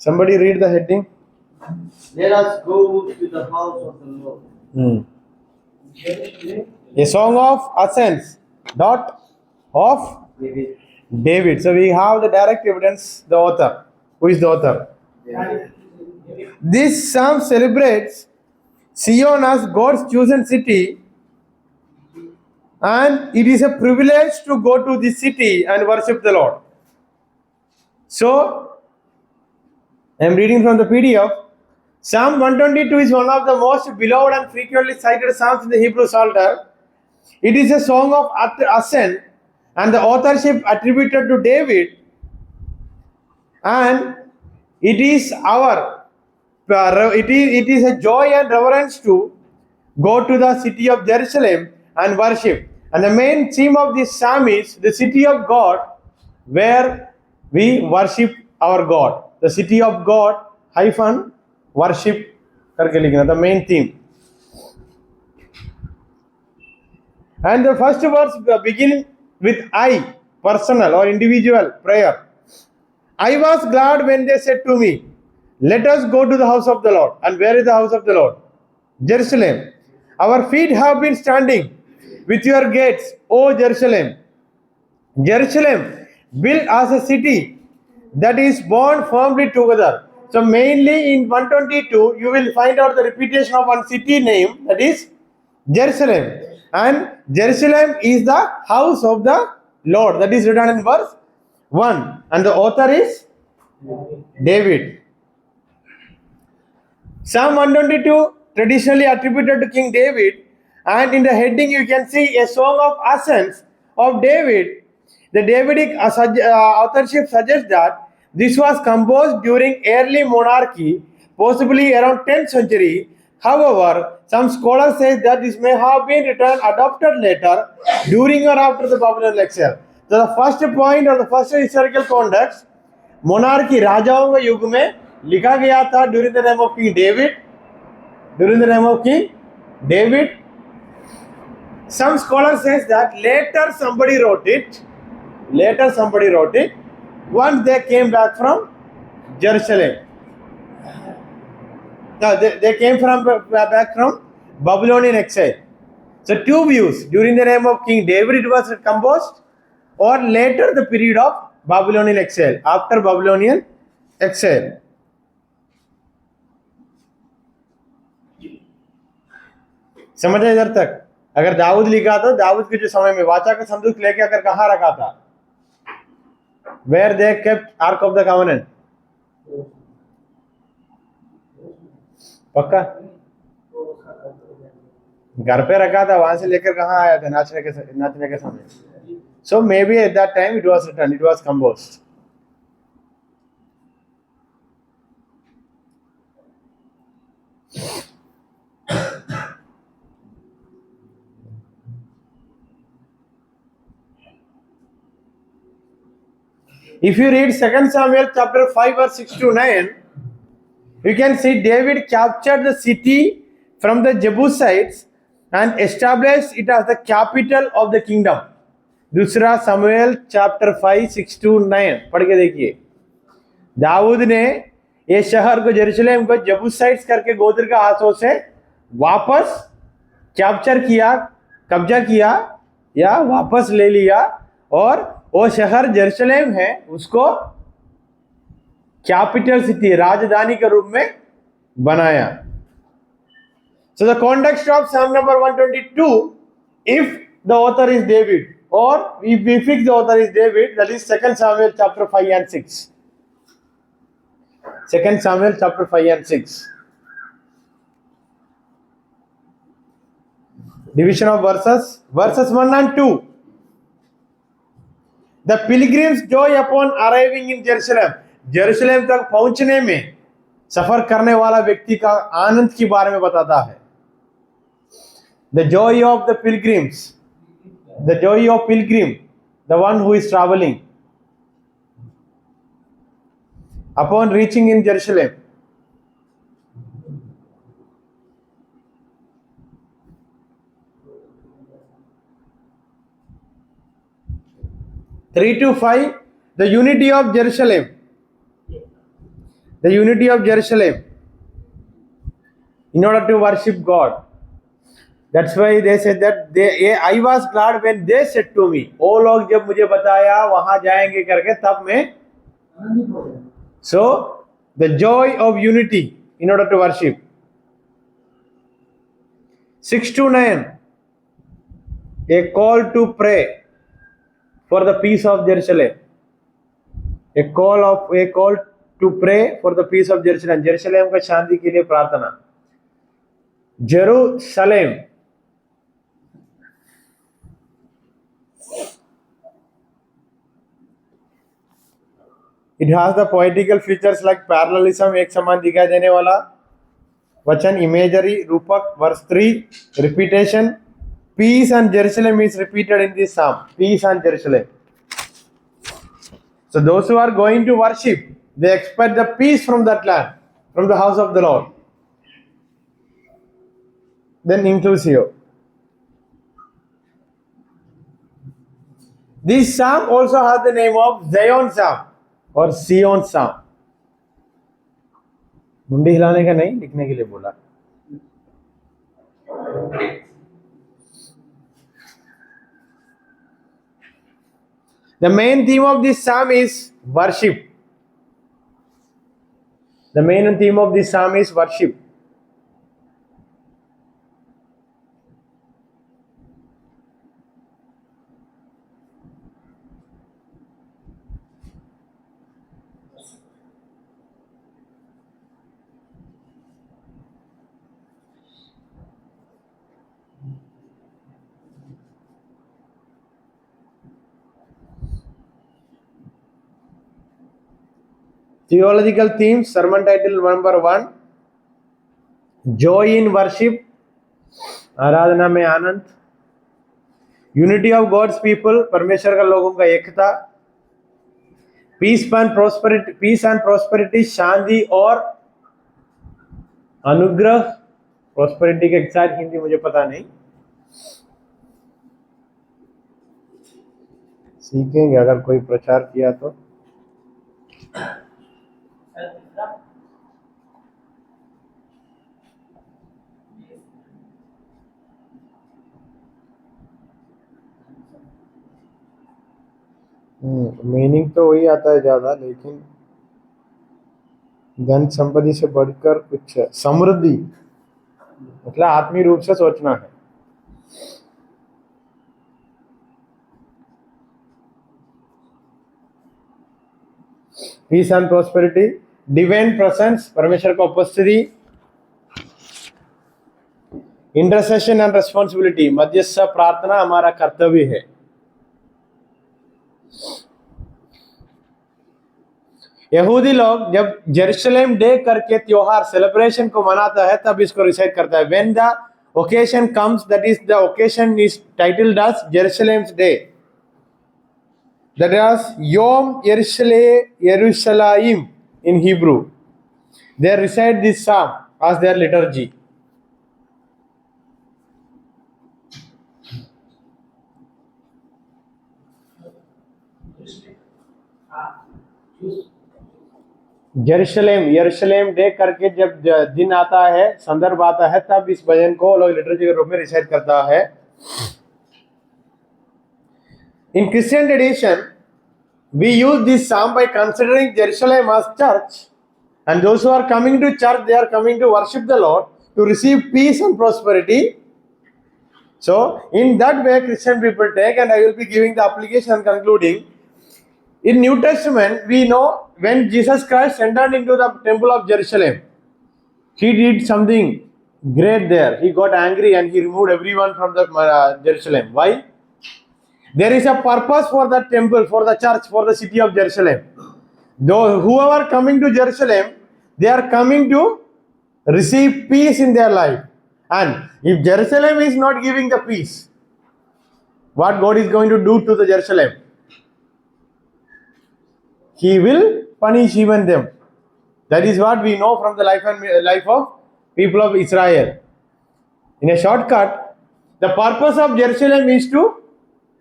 Somebody read the heading. Let us go to the house of the Lord. A song of ascents. Dot of David. David. So we have the direct evidence, the author. Who is the author? David. This psalm celebrates Zion as God's chosen city, and it is a privilege to go to this city and worship the Lord. So, I am reading from the PDF. Psalm 122 is one of the most beloved and frequently cited psalms in the Hebrew Psalter. It is a song of ascent, and the authorship attributed to David, and it is it is a joy and reverence to go to the city of Jerusalem and worship. And the main theme of this psalm is the city of God, where we worship our God. The city of God hyphen worship करके लिखना, the main theme. And the first verse begin with I, personal or individual prayer. I was glad when they said to me, let us go to the house of the Lord. And where is the house of the Lord? Jerusalem. Our feet have been standing with your gates, O Jerusalem. Jerusalem, built as a city that is bound firmly together. So mainly in 122, you will find out the repetition of one city name, that is Jerusalem. And Jerusalem is the house of the Lord. That is written in verse 1. And the author is David. Psalm 122 traditionally attributed to King David, and in the heading you can see a song of ascents of David. The Davidic authorship suggests that this was composed during early monarchy, possibly around 10th century. However, some scholars say that this may have been adopted later during or after the Babylonian exile. So the first point or the first historical context, monarchy राजाओं के युग में लिखा गया था during the name of King David. During the name of King David. Some scholars says that later somebody wrote it. Once they came back from Jerusalem. No, they came back from Babylonian exile. So two views. During the name of King David it was composed, or later the period of Babylonian exile, after Babylonian exile. समझे इधर तक? अगर दाऊद लिखा तो दाऊद के जो समय में वाचा का संदूक लेके आकर कहाँ रखा था? Where they kept Ark of the Covenant? पक्का? घर पे रखा था, वहां से लेकर कहाँ आया था नाचने के समय? So maybe at that time it was written, it was composed. If you read 2 Samuel chapter 5 verse 6 to 9, you can see David captured the city from the Jebusites and established it as the capital of the kingdom. दूसरा Samuel chapter 5 6 to 9 पढ़ के देखिए. दाऊद ने ये शहर को Jerusalem को जबूसाइट्स करके गोत्र के हाथों से वापस कैप्चर किया, कब्जा किया या वापस ले लिया, और वो शहर जेरूशलेम है उसको कैपिटल सिटी, राजधानी के रूप में बनाया. So the context of Psalm number 122, if the author is David, or if we fix the author is David, that is 2 Samuel chapter 5 and 6. 2 Samuel chapter 5 and 6. Division of verses 1 and 2. The pilgrim's joy upon arriving in Jerusalem. Jerusalem तक पहुंचने में सफर करने वाला व्यक्ति का आनंद के बारे में बताता है. The joy of the pilgrims, the joy of pilgrim, the one who is traveling upon reaching in Jerusalem. (3 to 5), the unity of Jerusalem. the unity of Jerusalem in order to worship God. That's why they said that I was glad when they said to me, वो लोग जब मुझे बताया वहां जाएंगे करके तब मैं So the joy of unity in order to worship. 6 to 9, a call to pray for the peace of Jerusalem. A call to pray for the peace of Jerusalem. Jerusalem का शांति के लिए प्रार्थना. Jerusalem. It has the poetical features like parallelism, एक समान दिखाई देने वाला वचन, imagery, रूपक, verse 3, repetition. Peace and Jerusalem is repeated in this psalm. Peace and Jerusalem. So those who are going to worship, they expect the peace from that land, from the house of the Lord. Then inclusive. This psalm also has the name of Zion Psalm or Sion Psalm. मुंडी हिलाने का नहीं, लिखने के लिए बोला. The main theme of this psalm is worship. The main theme of this psalm is worship. Theological themes, sermon title number 1, joy in worship, आराधना में आनंद, unity of God's people, परमेश्वर का लोगों का एकता, peace and prosperity, शांति और अनुग्रह, prosperity के exact Hindi मुझे पता नहीं, सीखेंगे अगर कोई प्रचार किया तो. मीनिंग तो वही आता है ज्यादा, लेकिन धन संपत्ति से बढ़कर कुछ समृद्धि मतलब आत्मीय रूप से सोचना है. Peace and prosperity, divine presence, परमेश्वर का उपस्थिति, इंटरसेशन एंड रेस्पॉन्सिबिलिटी, मध्यस्थ प्रार्थना हमारा कर्तव्य है. यहूदी लोग जब जेरूशलेम डे करके त्योहार सेलिब्रेशन को मनाता है तब इसको रिसाइट करता है. When the occasion comes, that is the occasion is titled as Jerusalem's day. That is Yom Yerushalayim in Hebrew. They recite this psalm as their liturgy. यरूशलेम डे करके जब दिन आता है, संदर्भ आता है, तब इस भजन को लोग लिटरेचर के रूप में रिसाइट करता है. In Christian tradition, we use this psalm by considering Jerusalem as church, and those who are coming to church, they are coming to worship the Lord, to receive peace and prosperity. So in that way Christian people take, and I will be giving the application and concluding. In New Testament, we know when Jesus Christ entered into the temple of Jerusalem, he did something great there. He got angry and he removed everyone from the Jerusalem. Why? There is a purpose for the temple, for the church, for the city of Jerusalem. Though whoever coming to Jerusalem, they are coming to receive peace in their life. And if Jerusalem is not giving the peace, what God is going to do to the Jerusalem? He will punish even them. That is what we know from the life of people of Israel. In a shortcut, the purpose of Jerusalem is to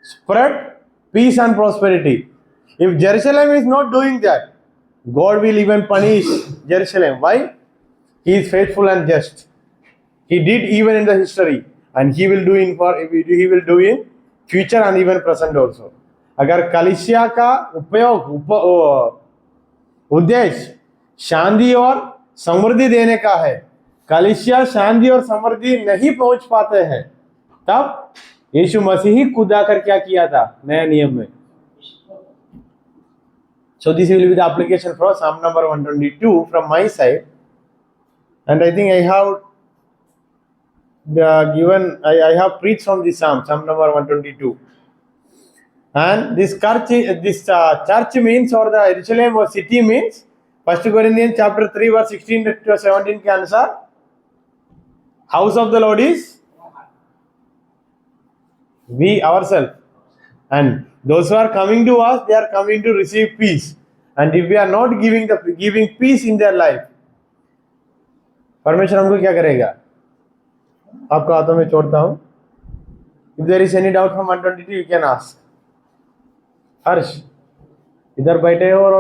spread peace and prosperity. If Jerusalem is not doing that, God will even punish Jerusalem. Why? He is faithful and just. He did even in the history, and he will do in future and even present also. अगर कलिसिया का उद्देश्य शांति और समृद्धि देने का है, कलिसिया शांति और समृद्धि नहीं पहुंच पाते हैं, तब यीशु मसीह ही खुद आकर क्या किया था नया नियम में. So this will be the application for Psalm number 122 from my side, and I think I have I have preached from this Psalm number 122. And this church means, or the Jerusalem or city means, 1 Corinthians chapter 3 verse 16 to 17 के अनुसार house of the Lord is we ourselves, and those who are coming to us, they are coming to receive peace. And if we are not giving peace in their life, परमेश्वर हमको क्या करेगा? आपको हाथों में छोड़ता हूं. If there is any doubt from 122, you can ask. हर्ष इधर बैठे हो और